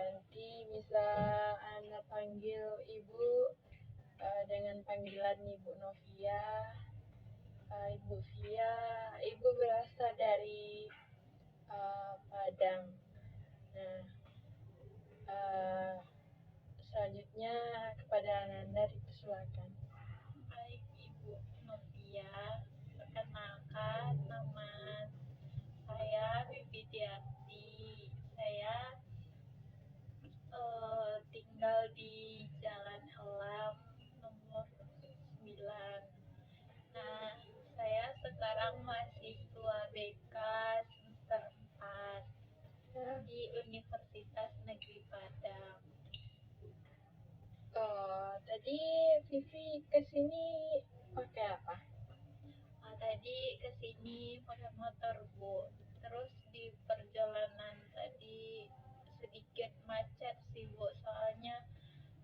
nanti bisa Anda panggil Ibu dengan panggilan Ibu Novia. Ibu Via, Ibu berasal dari Padang. Nah, uh, selanjutnya kepada Ananda dipersilakan. Baik Ibu Novia, perkenalkan nama saya Widiati. Saya tinggal di Jalan Elam nomor 9. Nah, saya sekarang mahasiswa BK semester 4 di Universitas Negeri Padang. Tadi Vivi kesini pakai apa? Tadi kesini pakai motor Bu. Terus di perjalanan tadi sedikit macet sih Bu, soalnya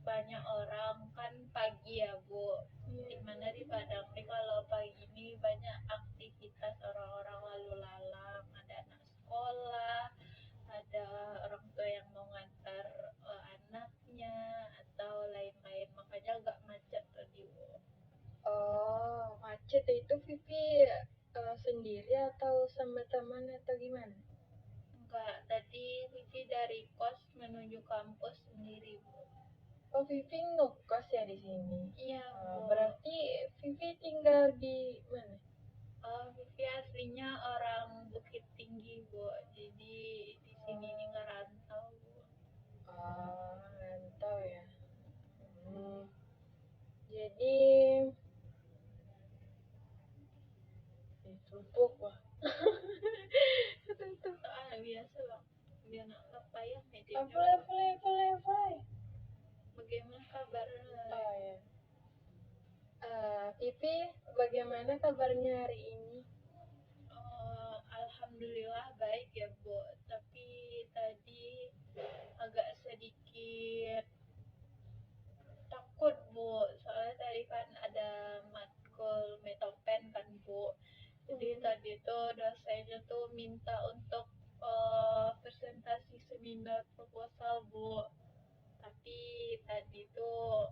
banyak orang kan pagi ya Bu. Dimana di Padang nih kalau pagi ini banyak aktivitas orang-orang lalu lalang, ada anak sekolah, ada orang tua yang mau ngantar anaknya atau lain-lain, makanya agak macet tadi Bu. Macet itu Vivi sendiri atau sama teman atau gimana? Enggak, tadi Vivi dari kos menuju kampus sendiri Bu. Oh, Vivi ngekos ya di sini? Iya Bu. Berarti Vivi tinggal di mana? Vivi aslinya orang Bukit Tinggi Bu, jadi di sini ini ngerantau Bu. Rantau ya. Jadi ditutup wah. Tutup. Biasa lah, biar apa ya media. Boleh. Bagaimana kabarnya? Ya. Vivi, bagaimana kabarnya hari ini? Alhamdulillah baik ya Bu, tapi tadi agak sedikit takut Bu, soalnya tadi kan ada matkul metopen kan Bu. Jadi tadi tuh dosennya tuh minta untuk presentasi seminar proposal Bu. Tapi tadi tuh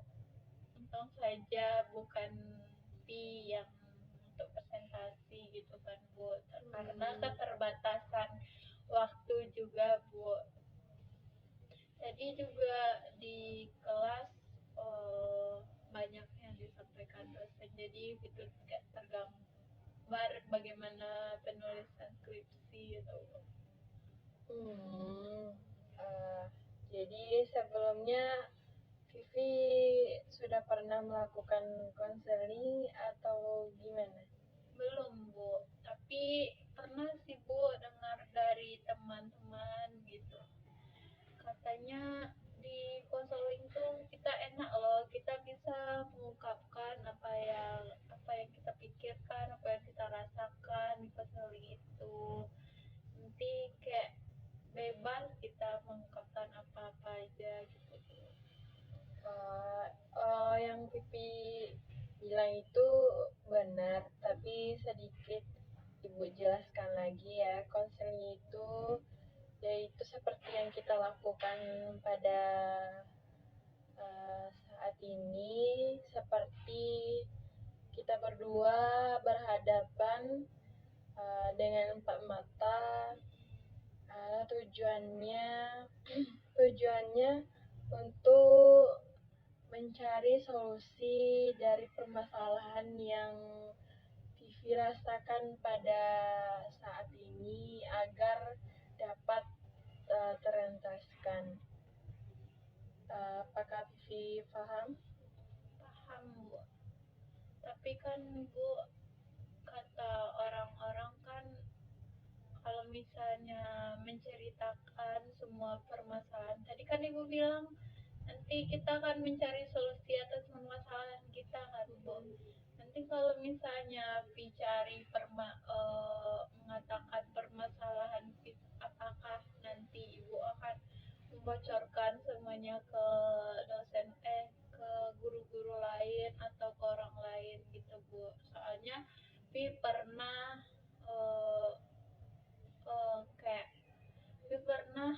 untung saja bukan fee yang untuk presentasi gitu kan Bu, karena keterbatasan waktu juga Bu. Tadi juga di kelas banyak yang disampaikan dosen, jadi itu kayak tergambar bagaimana penulisan skripsi gitu. Jadi sebelumnya Vivi sudah pernah melakukan konseling atau gimana? Belum Bu, tapi pernah sih Bu dengar dari teman-teman gitu, katanya di konseling tuh kita enak loh, kita bisa mengungkapkan apa yang kita pikirkan, apa yang kita rasakan di konseling itu. Nanti kayak bebas kita mengungkapkan apa-apa aja gitu. Yang Vivi bilang itu benar, tapi sedikit Ibu jelaskan lagi ya. Konseling itu yaitu seperti yang kita lakukan pada saat ini, seperti kita berdua berhadapan dengan empat mata. Tujuannya tujuannya untuk mencari solusi dari permasalahan yang Vivi rasakan pada saat ini agar dapat terentaskan. Apakah Vivi paham? Paham Bu, tapi kan Bu, kata orang-orang kan kalau misalnya menceritakan semua permasalahan, tadi kan Ibu bilang nanti kita akan mencari solusi atas permasalahan kita kan Bu. Nanti kalau misalnya mengatakan permasalahan apakah nanti Ibu akan membocorkan semuanya ke ke guru-guru lain atau ke orang lain gitu Bu. Soalnya pernah uh, kayak pernah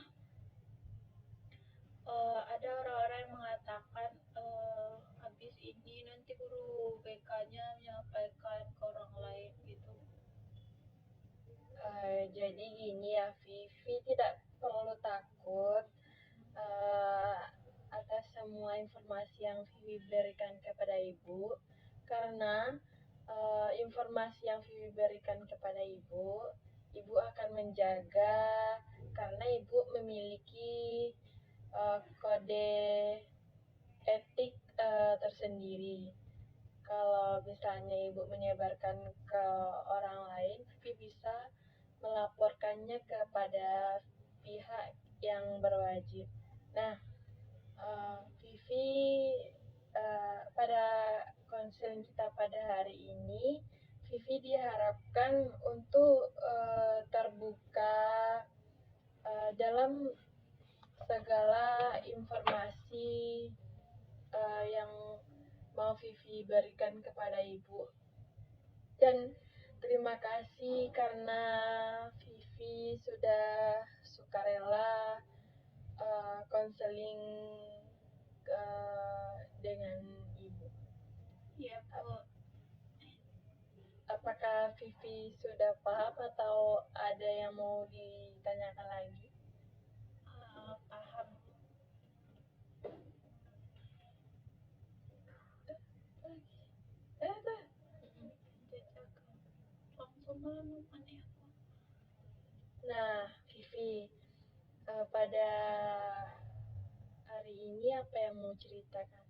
ada orang-orang yang mengatakan habis ini nanti guru BK-nya menyampaikan ke orang lain gitu. Jadi gini ya, Vivi tidak perlu takut atas semua informasi yang Vivi berikan kepada Ibu, karena informasi yang Vivi berikan kepada Ibu, Ibu akan menjaga karena Ibu memiliki kode etik tersendiri. Kalau misalnya Ibu menyebarkan ke orang lain, Vivi bisa melaporkannya kepada pihak yang berwajib. Nah, Vivi pada konseling kita pada hari ini, Vivi diharapkan untuk terbuka dalam segala informasi yang mau Vivi berikan kepada Ibu. Dan terima kasih karena Vivi sudah sukarela konseling dengan Ibu. Iya Bu. Apakah Vivi sudah paham atau ada yang mau ditanyakan lagi? Paham. Langsung malam mana aku. Nah, Vivi, pada hari ini apa yang mau ceritakan?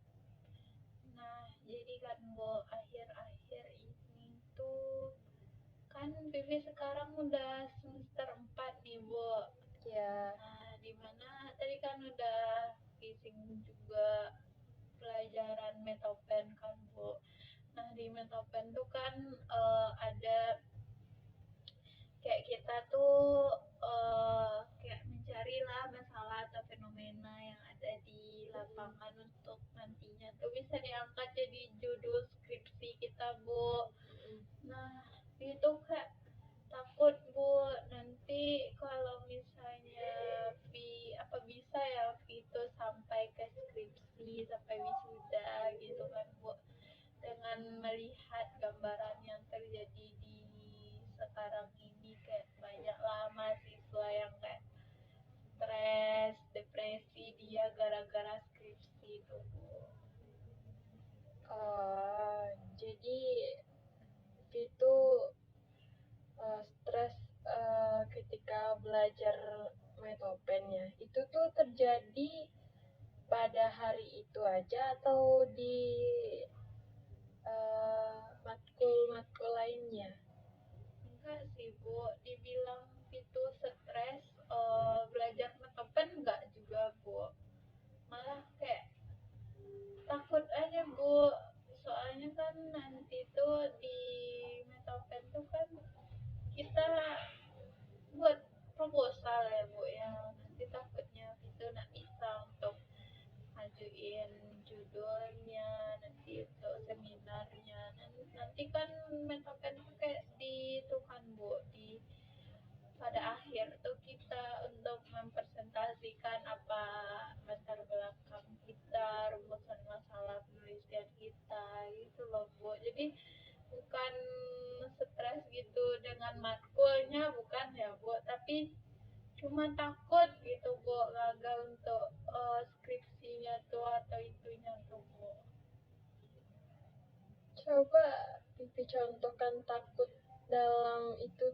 Nah, jadi kan Bu, akhir-akhir ini tuh kan Vivi sekarang udah semester 4 nih Bu. Ya, Nah, dimana tadi kan udah phishing juga pelajaran Metopen kan Bu. Nah, di Metopen tuh kan ada kayak kita tuh kayak mencari lah masalah atau fenomena yang ada di lapangan untuk nantinya tuh bisa diangkat jadi judul skripsi kita Bu. Nah itu kayak takut Bu, nanti kalau misalnya apa bisa ya itu sampai ke skripsi sampai wisuda gitu kan Bu, dengan melihat gambaran yang terjadi di sekarang ini kayak banyak lah mahasiswa yang kayak stres, depresi dia gara-gara skripsi itu Bu. jadi itu stres ketika belajar Metopen ya. Itu tuh terjadi pada hari itu aja atau di matkul-matkul lainnya? Enggak sih Bu, dibilang itu stres belajar Metopen enggak juga Bu, malah kayak takut aja Bu, soalnya kan nanti tuh di Metopen tuh kan kita buat proposal ya Bu ya, nanti takutnya itu nggak bisa untuk ngajuin judulnya, nanti untuk seminarnya, nanti kan Metopen tuh kayak di itu kan Bu, di pada akhir tuh kita untuk mempresentasikan apa latar belakang kita, rumusan masalah penelitian kita gitu loh Bu. Jadi bukan stres gitu dengan matkulnya bukan ya Bu, tapi cuma takut gitu Bu gagal untuk skripsinya tuh atau itunya tuh Bu. Coba Pipi contohkan takut dalam itu.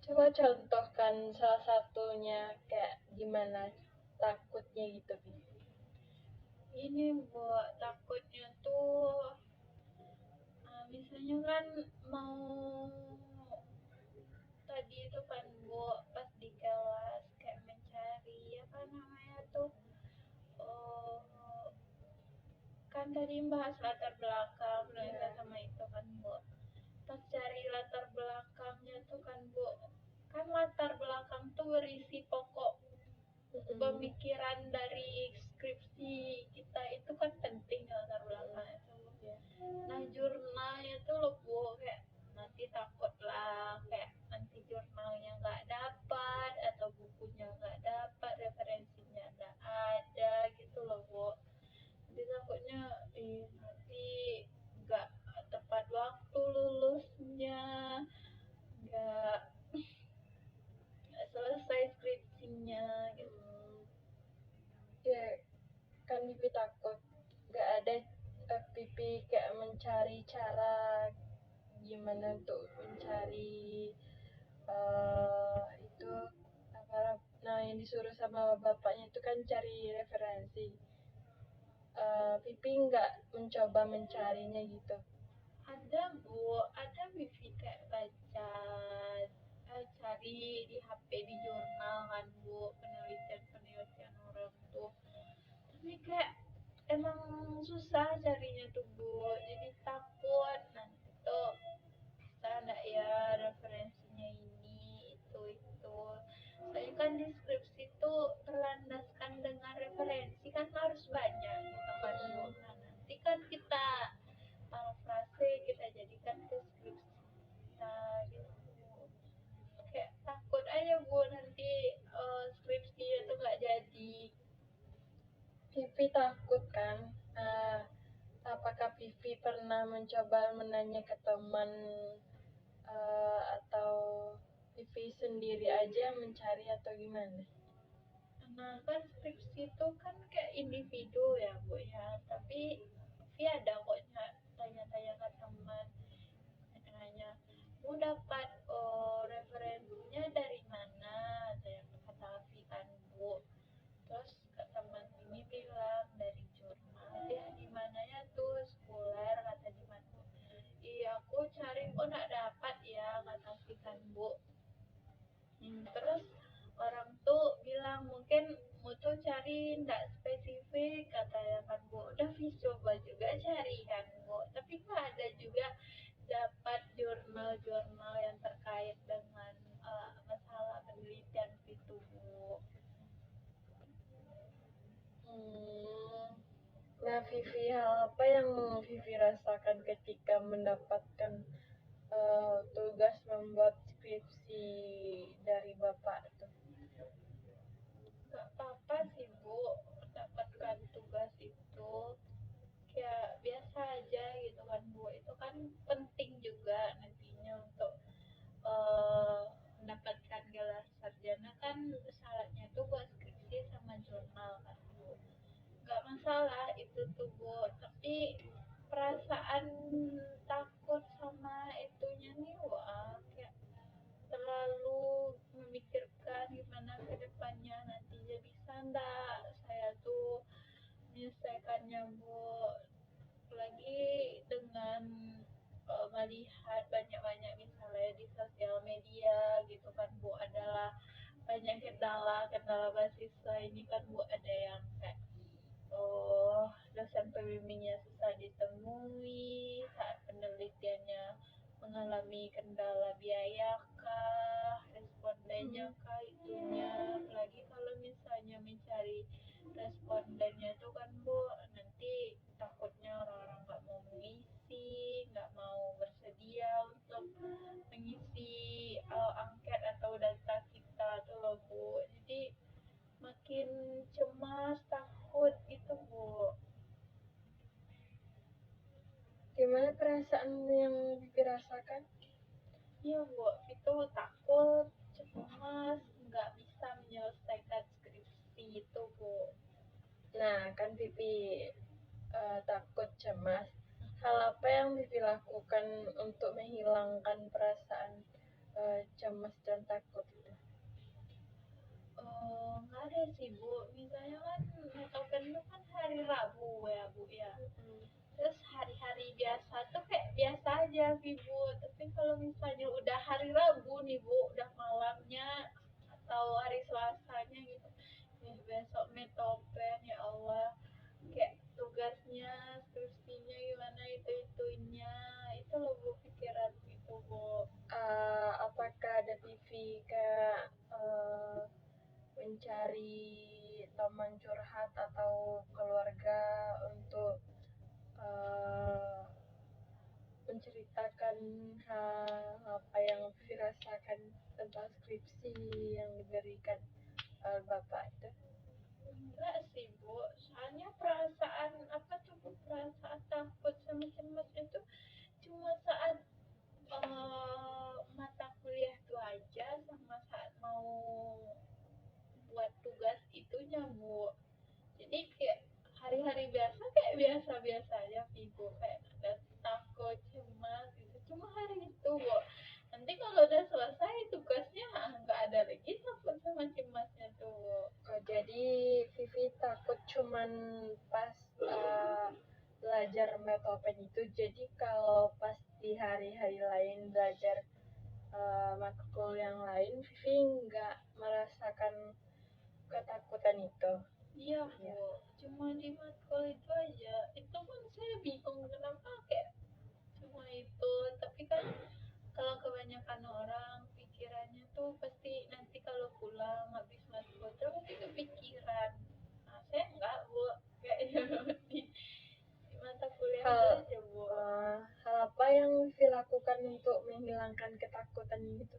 Coba contohkan salah satunya kayak gimana takutnya gitu, Pipi. Ini Bu, takutnya tuh misalnya kan mau tadi itu kan Bu pas di kelas kayak mencari apa namanya tuh kan tadi bahas latar belakang penelitian sama itu kan Bu, pas cari latar belakangnya tuh kan Bu, kan latar belakang tuh berisi pokok pemikiran dari skripsi kita itu kan penting ya latar belakangnya tuh. Nah jurnalnya tuh loh Bu, kayak nanti takut lah kayak nanti jurnalnya nggak dapat atau bukunya nggak dapat, referensinya takut, nggak ada Pipi kayak mencari cara gimana untuk mencari itu apa, nah yang disuruh sama bapaknya itu kan cari referensi. Pipi nggak mencoba mencarinya gitu. Ada bu, ada wifi kayak baca, cari di HP di jurnal kan bu, penelitian orang tuh, tapi kayak emang susah carinya tuh bu, jadi takut nanti tuh bisa nggak ya referensinya ini itu soalnya kan deskripsi tuh terlandaskan dengan referensi kan harus banyak gitu kan bu. Nah nanti kan kita parafrase, kita jadikan deskripsi kita gitu, kayak takut aja bu nanti skripsinya tuh nggak jadi. Pipi takut kan? Apakah Pipi pernah mencoba menanya ke teman, atau Pipi sendiri aja mencari atau gimana? Nah kan skripsi itu kan kayak individu ya bu ya, tapi via ada kok tanya-tanya ke teman, nanya mau dapat referensinya dari mana, saya kata Afi kan bu, terus ke teman ini bilang dari jurnal, dia di mana ya tuh sekuler, kata di mana, iya aku cari kok nggak dapat ya, kata Afi kan bu. Terus orang tuh bilang mungkin mau tuh cari nggak spesifik, katanya kan bu, udah Vi coba juga cari kan bu, tapi kok ada juga dapat jurnal-jurnal yang terkait dengan masalah penelitian itu bu. Nah, Vivi, hal apa yang Vivi rasakan ketika mendapatkan tugas membuat skripsi dari Bapak itu? Gak apa-apa sih bu, mendapatkan tugas itu kayak biasa aja gitu kan bu, itu kan penting juga nantinya untuk eh, mendapatkan gelar sarjana, kan syaratnya tuh buat skripsi sama jurnal kan bu, nggak masalah itu tuh bu, tapi perasaan takut sama itunya nih wah, kayak terlalu memikirkan gimana ke depannya nantinya bisa ndak saya tuh menyelesaikannya bu, lagi dengan melihat banyak-banyak misalnya di sosial media gitu kan bu, adalah banyak kendala mahasiswa ini kan bu, ada yang kayak dosen pembimbingnya susah ditemui saat penelitiannya, mengalami kendala biaya kah, respondennya kah itunya, apalagi kalau misalnya mencari respondennya tuh kan bu, nanti takutnya orang-orang nggak mau mengisi, nggak mau bersedia untuk mengisi angket atau data kita tuh loh bu, jadi makin cemas takut gitu bu. Gimana perasaan yang Vivi rasakan? Iya bu, itu takut, cemas, nggak bisa menyelesaikan skripsi itu bu. Nah, kan Vivi takut, cemas. Hal apa yang Vivi lakukan untuk menghilangkan perasaan cemas dan takut itu? Nggak ada sih bu, misalnya kan metopen itu kan hari Rabu ya bu ya, terus hari-hari biasa tuh kayak biasa aja sih bu, tapi kalau misalnya udah hari Rabu nih bu, udah malamnya atau hari Selasanya gitu, besok metopen ya Allah, kayak tugasnya skripsinya gimana itunya itu loh bu, pikiran itu bu. Apakah ada Vivi kayak mencari teman curhat atau keluarga untuk uh, menceritakan hal apa yang dirasakan tentang skripsi yang diberikan Bapak itu? Enggak sih bu, soalnya perasaan apa tuh bu, perasaan takut sama cemas itu cuma saat mata kuliah itu aja, sama saat mau buat tugas itunya bu, jadi kayak hari-hari takut cuman pas belajar metopen itu. Jadi kalau pas di hari-hari lain belajar matkul yang lain, Vivi nggak merasakan ketakutan itu. Iya Bu, cuma di matkul itu aja. Itu pun saya bingung kenapa kayak cuma itu. Tapi kan kalau kebanyakan orang pikirannya tuh pasti nanti kalau pulang habis matkul terus pasti kepikiran. Nah, saya enggak Bu, kayak di mata kuliah itu Hal aja Bu. hal apa yang Vivi lakukan untuk menghilangkan ketakutan itu?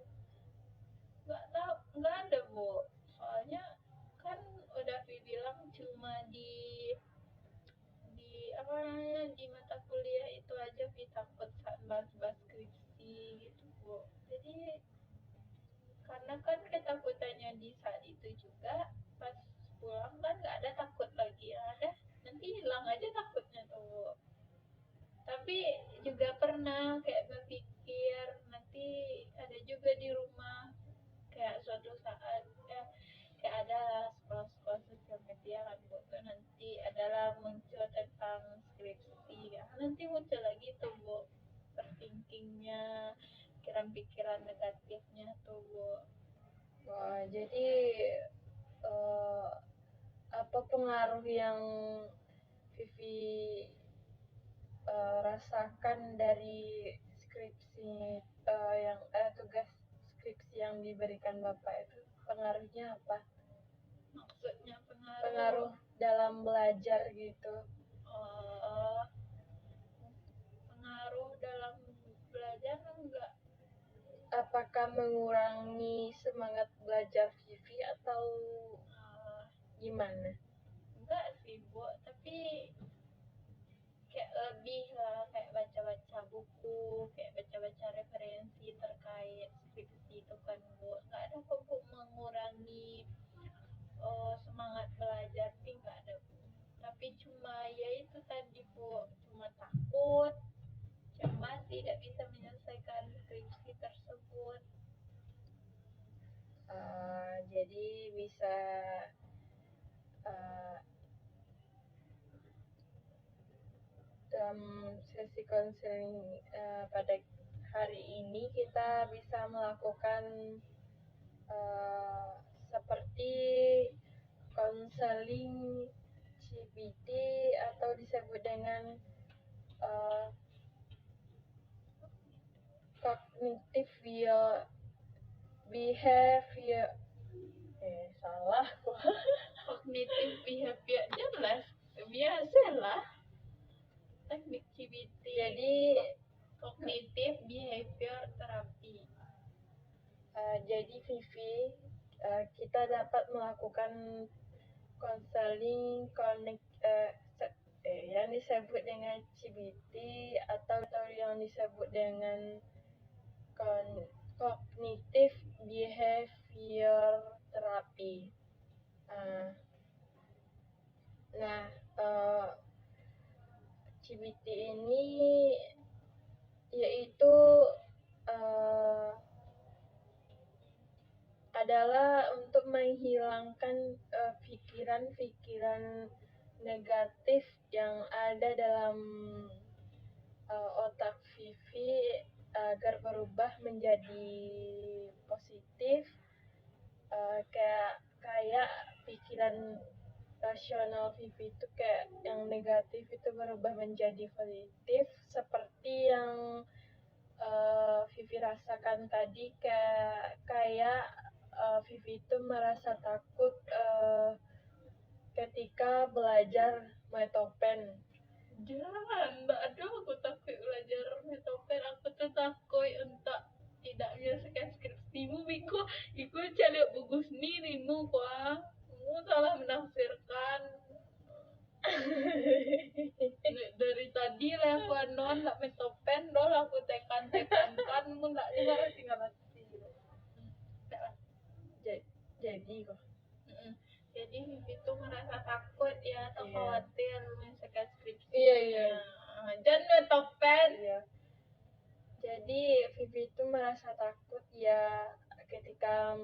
Nggak tahu, nggak ada Bu. Soalnya kan udah bilang cuma di apa namanya di mata kuliah itu aja takut saat bahas-bahas skripsi gitu Bu. Jadi karena kan ketakutannya di saat itu juga pas pulang kan nggak ada takut lagi, ada nanti hilang aja takutnya tuh Bu. Tapi juga pernah kayak berpikir nanti ada juga di rumah kayak suatu saat kayak ada sekolah-sekolah sosial media kan Bu tuh nanti adalah muncul tentang skripsi ya. Nanti muncul lagi tuh Bu overthinkingnya, pikiran-pikiran negatifnya tuh Bu. Wah, jadi apa pengaruh yang Vivi rasakan dari skripsi yang tugas skripsi yang diberikan Bapak itu, pengaruhnya apa? Maksudnya Pengaruh dalam belajar gitu. eh, pengaruh dalam belajar enggak. Apakah mengurangi semangat belajar Vivi atau Eh, gimana? enggak sih Bu, tapi kayak lebih lah kayak baca-baca buku, kayak baca-baca referensi terkait skripsi itu kan Bu. Nggak ada kok Bu mengurangi semangat belajar sih nggak ada Bu. Tapi cuma ya itu tadi Bu, cuma takut, cuma tidak bisa menyelesaikan skripsi tersebut. Jadi bisa uh, dalam sesi konseling pada hari ini kita bisa melakukan uh, seperti konseling CBT atau disebut dengan uh, cognitive behavior salah Cognitive behavior jelas, biasa lah teknik CBT. jadi Cognitive behavior therapy. Jadi Vivi, kita dapat melakukan konseling yang disebut dengan CBT atau yang disebut dengan cognitive behavior therapy. Nah, CBT ini yaitu adalah untuk menghilangkan pikiran-pikiran negatif yang ada dalam otak Vivi agar berubah menjadi positif, kayak pikiran rasional Vivi itu kayak yang negatif itu berubah menjadi positif, seperti yang Vivi rasakan tadi, kayak Vivi itu merasa takut ketika belajar metopen. Jangan, mbak, aduh aku takut belajar metopen. Aku tuh takut untuk tidak menyelesaikan skripsimu. Iku cari buku sendirimu kuah. Kamu salah menafsirkan. Dari tadi lah aku anon nak metopen, dol aku tekan-tekankan, mun nak juga tinggal ngerti. Jadi kok. Jadi itu merasa takut ya atau khawatir menyelesaikan skripsi. Iya. Jangan metopen. Iya. Jadi Vivi itu merasa takut ya ketika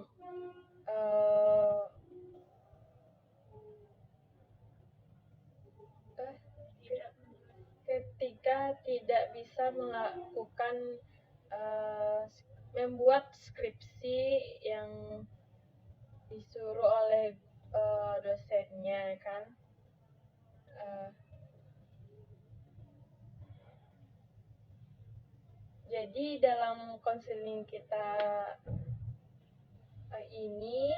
eh, Tidak ketika tidak bisa melakukan eh, membuat skripsi yang disuruh oleh dosennya kan. Eh, jadi dalam konseling kita ini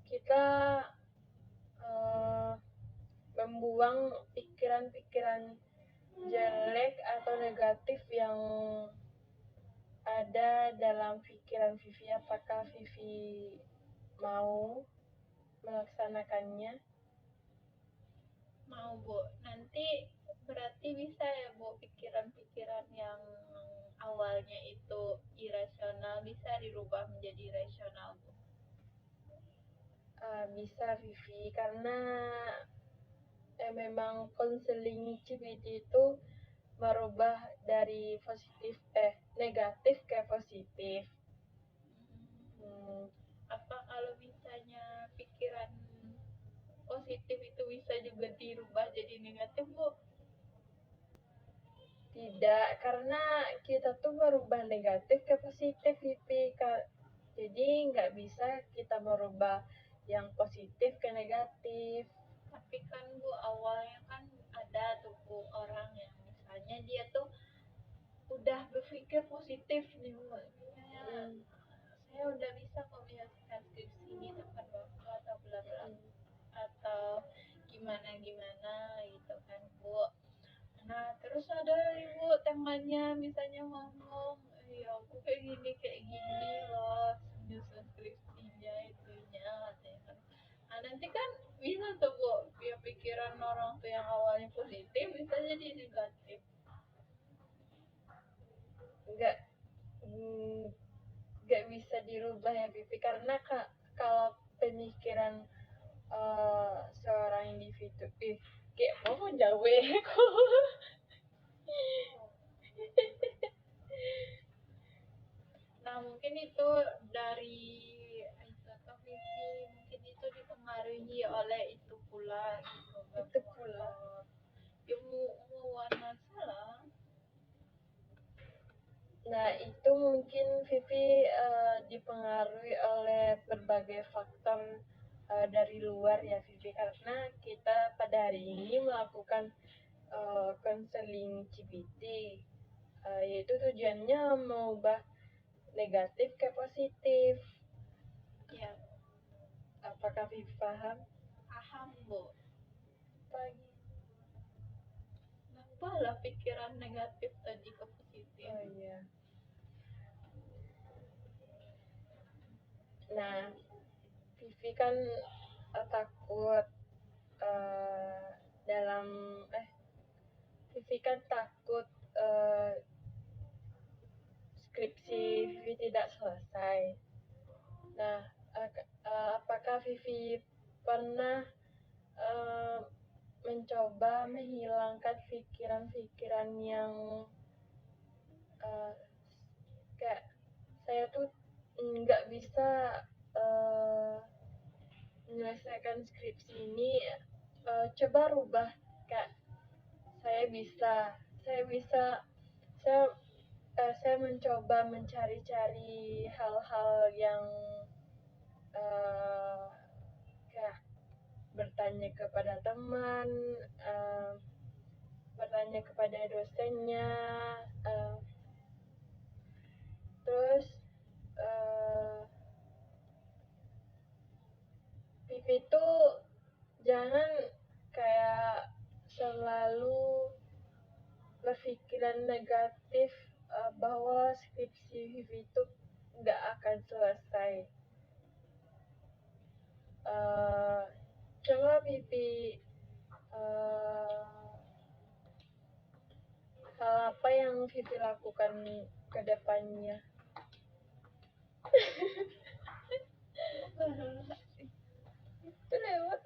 kita eh, membuang pikiran-pikiran jelek atau negatif yang ada dalam pikiran Vivi. Apakah Vivi mau melaksanakannya? mau, Bu. Nanti berarti bisa ya, Bu, pikiran-pikiran yang awalnya itu irasional bisa dirubah menjadi rasional, Bu. Bisa Vivi, karena memang konseling CBT itu merubah dari negatif ke positif. Hmm, Apa kalau misalnya pikiran positif itu bisa juga dirubah jadi negatif, Bu? Tidak, karena kita tuh merubah negatif ke positif, Vivi. Jadi nggak bisa kita merubah yang positif ke negatif. Tapi kan, Bu, awalnya kan ada tuh, Bu, orang yang misalnya dia tuh udah berpikir positif nih, Bu. Misalnya, saya udah bisa kok menyelesaikan skripsi ini tepat waktu atau bla bla atau gimana gimana gitu kan, Bu. Nah, terus ada ibu temannya misalnya ngomong, ya aku kayak gini loh, nyusun skripsinya itunya katanya kan. Nah, nanti kan bisa tuh, Bu, ya pikiran orang tuh yang awalnya positif bisa jadi negatif. Nggak mm, nggak bisa dirubah ya, Vivi, karena kalau pemikiran seorang individu, kayak mau jauh kok. Nah, mungkin itu dari itu tuh Vivi, mungkin itu dipengaruhi oleh itu pula gitu, Itu pula. ilmu warna salah. Nah, itu mungkin Vivi dipengaruhi oleh berbagai faktor dari luar ya, Vivi, karena kita pada hari ini melakukan konseling CBT, yaitu tujuannya mengubah negatif ke positif. Ya, Apakah Vivi paham? paham, Bu. Pagi. Kenapa lah pikiran negatif tadi ke positif? Oh iya. Nah, Vivi kan takut eh, dalam Vivi kan takut eh, skripsi Vivi tidak selesai. Nah, apakah Vivi pernah eh, mencoba menghilangkan pikiran-pikiran yang eh, kayak saya tuh nggak bisa eh, menyelesaikan skripsi ini, coba rubah, kak, saya bisa saya bisa saya saya mencoba mencari-cari hal-hal yang uh, kayak bertanya kepada teman, uh, bertanya kepada dosennya, uh, terus uh, Pipi tuh jangan kayak selalu berpikiran negatif bahwa skripsi Vivi itu nggak akan selesai. Uh, Coba Vivi hal apa yang Vivi lakukan ke depannya? Itu lewat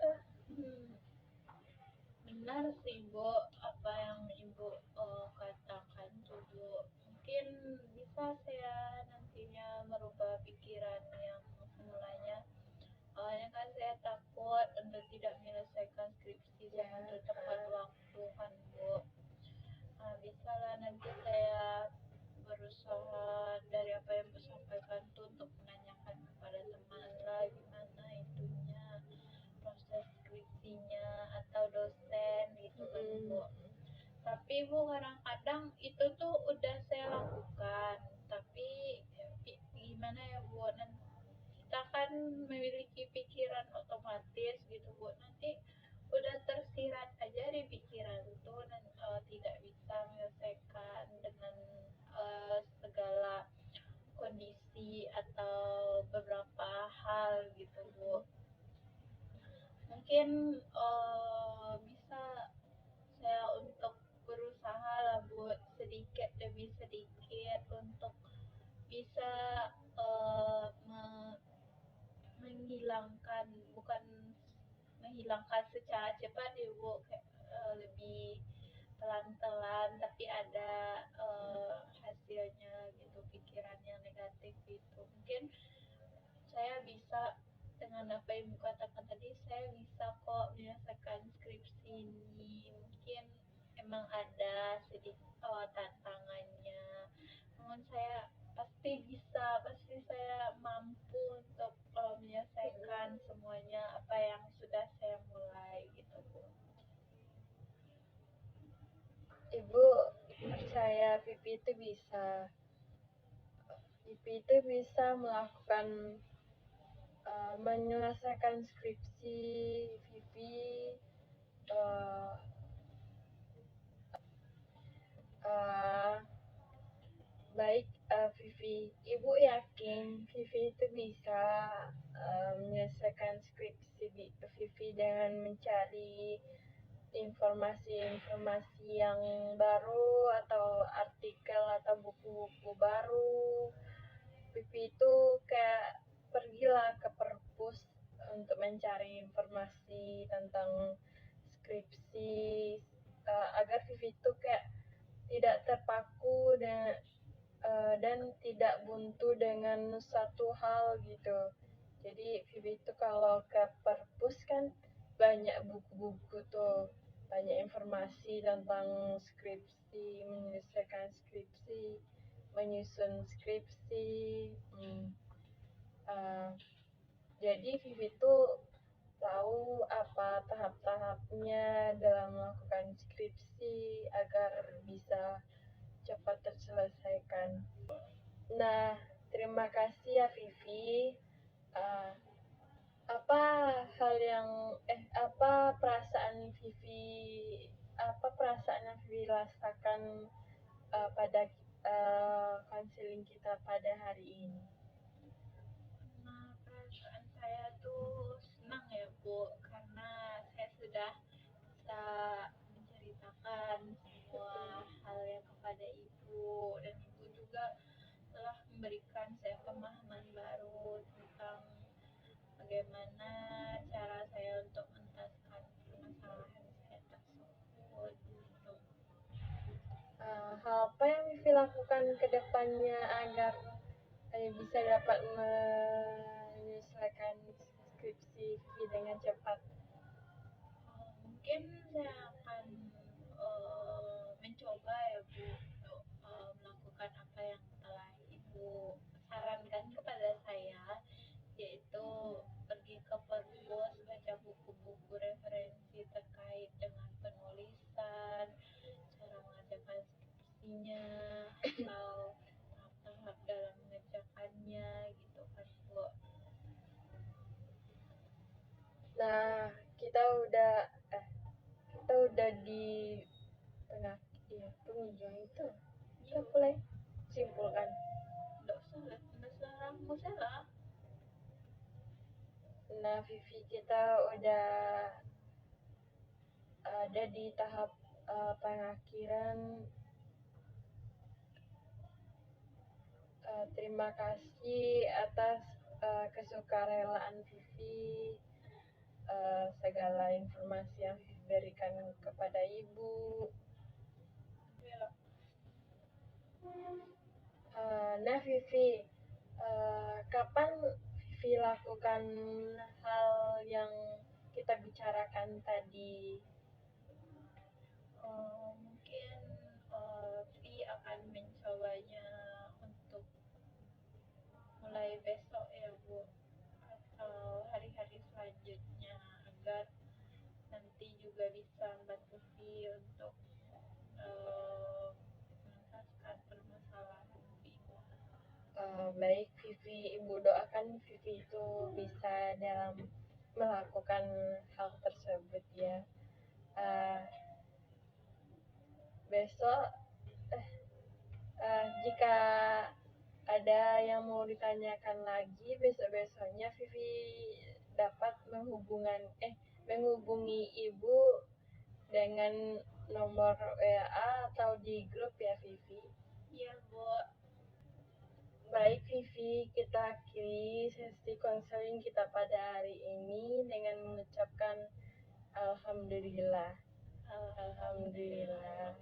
Benar sih, Bu, apa yang Ibu katakan tuh, Bu. Mungkin bisa saya nantinya merubah pikiran yang semulanya. Awalnya kan saya takut untuk tidak menyelesaikan skripsi Ya, sebelum tepat waktu. Bu. Tapi Bu, kadang-kadang itu tuh udah saya lakukan, tapi gimana ya Bu, kita kan memiliki pikiran otomatis gitu Bu, nanti udah tersirat aja di pikiran tuh, dan tidak bisa menyelesaikan dengan segala kondisi atau beberapa hal gitu Bu. Mungkin bisa saya untuk berusaha lah buat sedikit demi sedikit untuk bisa menghilangkan, bukan menghilangkan secara cepat ya Bu, kayak lebih pelan-pelan tapi ada hasilnya gitu, pikiran yang negatif itu. Mungkin saya bisa, dengan apa yang Bu katakan tadi, saya bisa kok menyelesaikan skripsi ini. Mungkin emang ada sedikit tantangannya, namun saya pasti bisa, pasti saya mampu untuk menyelesaikan semuanya apa yang sudah saya mulai gitu Bu. Ibu percaya Vivi itu bisa. Vivi itu bisa melakukan menyelesaikan skripsi Vivi uh, uh, baik. Vivi, Ibu yakin Vivi itu bisa menyelesaikan skripsi Vivi dengan mencari informasi-informasi yang baru atau artikel atau buku-buku baru. Vivi itu kayak pergilah ke perpus untuk mencari informasi tentang skripsi, agar Vivi itu kayak tidak terpaku dan tidak buntu dengan satu hal gitu. Jadi Vivi itu kalau ke perpus kan banyak buku-buku tuh, banyak informasi tentang skripsi, menyelesaikan skripsi, menyusun skripsi. Uh, jadi Vivi itu tahu apa tahap-tahapnya dalam melakukan skripsi agar bisa cepat terselesaikan. Nah, terima kasih ya Vivi. Uh, apa hal yang apa perasaan yang Vivi rasakan pada konseling kita pada hari ini? Nah, perasaan saya tuh senang ya Bu, karena saya sudah bisa menceritakan semua hal yang kepada Ibu, dan Ibu juga telah memberikan saya pemahaman baru tentang bagaimana cara saya untuk menuntaskan permasalahan saya tersebut gitu. Hal apa yang Vivi lakukan ke depannya agar bisa dapat menyelesaikan skripsi Vivi dengan cepat? Mungkin saya akan mencoba ya Bu, untuk melakukan apa yang telah Ibu sarankan kepada saya, yaitu pergi ke perpus, baca buku-buku referensi terkait dengan penulisan, cara mengerjakan skripsinya, atau tahap-tahap dalam mengerjakannya gitu kan Bu. Nah, kita udah di tengah penghujung itu. Kita mulai simpulkan. Nggak usah lah. Nah, Vivi, kita udah ada di tahap pengakhiran. Terima kasih atas kesukarelaan Vivi, segala informasi yang Vivi berikan kepada Ibu. Nah, Vivi, kapan Vivi lakukan hal yang kita bicarakan tadi? Mungkin Vi akan mencobanya untuk mulai besok ya Bu, atau hari-hari selanjutnya, agar nanti nanti juga bisa membantu Vi untuk menuntaskan permasalahan Vi. Baik Vivi, Ibu doakan Vivi itu bisa dalam melakukan hal tersebut ya. Besok jika ada yang mau ditanyakan lagi, besok-besoknya Vivi dapat menghubungi Ibu dengan nomor WA atau di grup ya Vivi. Iya Bu. Baik Vivi, kita akhiri sesi konseling kita pada hari ini dengan mengucapkan Alhamdulillah. Alhamdulillah.